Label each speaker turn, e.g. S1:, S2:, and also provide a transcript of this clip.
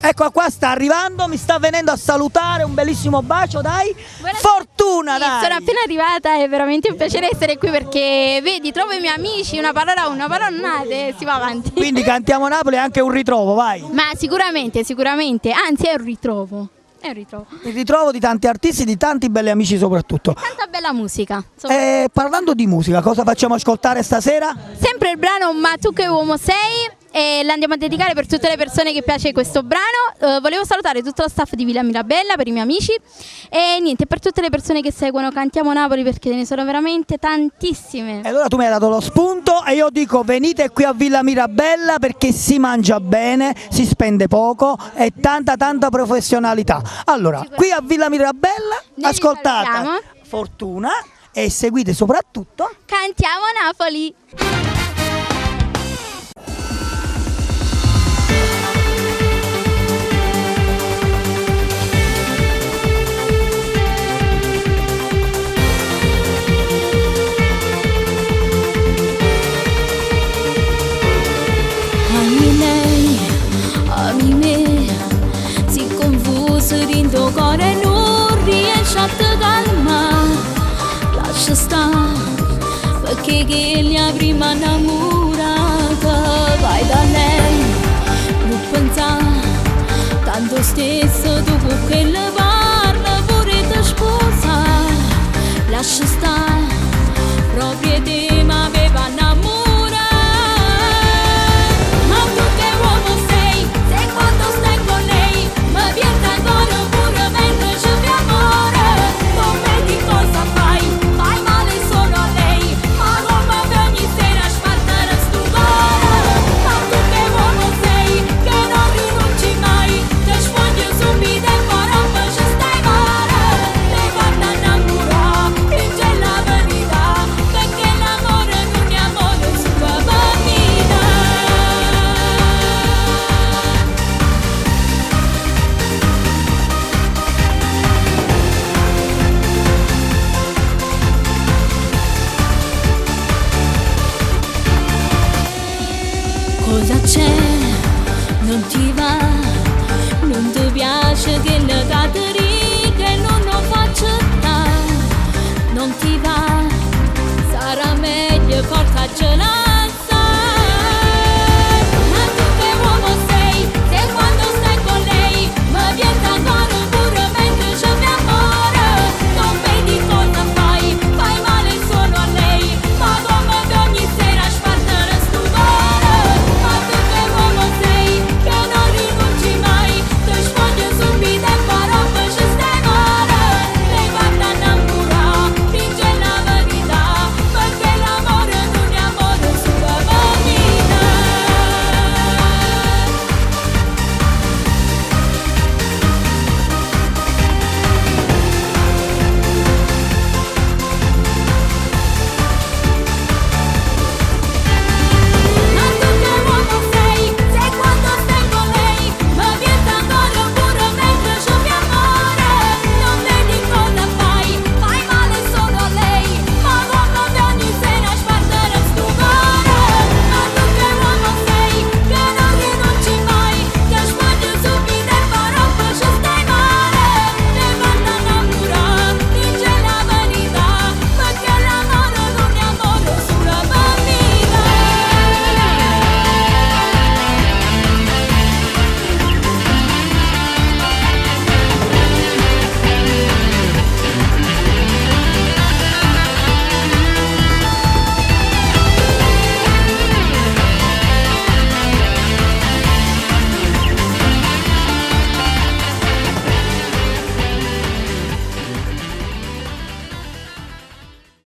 S1: Ecco qua, sta arrivando, mi sta venendo a salutare, un bellissimo bacio, dai.
S2: Buonasera.
S1: Fortuna,
S2: Sì,
S1: dai.
S2: sono appena arrivata, è veramente un piacere essere qui perché vedi, trovo i miei amici, una parola e si va avanti.
S1: Quindi cantiamo Napoli, è anche un ritrovo, vai.
S2: Ma sicuramente, anzi è un ritrovo. È un ritrovo.
S1: Il ritrovo di tanti artisti, di tanti belli amici soprattutto.
S2: Tanta bella musica.
S1: Parlando di musica, cosa facciamo ascoltare stasera?
S2: Sempre il brano Ma tu che uomo sei e l'andiamo a dedicare per tutte le persone che piace questo brano. Volevo salutare tutto lo staff di Villa Mirabella, per i miei amici e niente, per tutte le persone che seguono Cantiamo Napoli perché ne sono veramente tantissime.
S1: E allora tu mi hai dato lo spunto e io dico venite qui a Villa Mirabella perché si mangia bene, si spende poco e tanta professionalità. Allora, qui a Villa Mirabella
S2: Noi vi
S1: ascoltate
S2: salutiamo.
S1: Fortuna e seguite soprattutto
S2: Cantiamo Napoli!
S3: Ami me, si confuso dentro cuore non riesce a te calmare. Lascia stare, perché che la prima innamorata. Vai da lei, non pensare, tanto stesso dopo che le parla pure ti sposa. Lascia stare, proprio te mi aveva innamorato. Cosa c'è? Non ti va? Non ti piace che le cateri che non lo faccio da? Non ti va? Sarà meglio portarcela.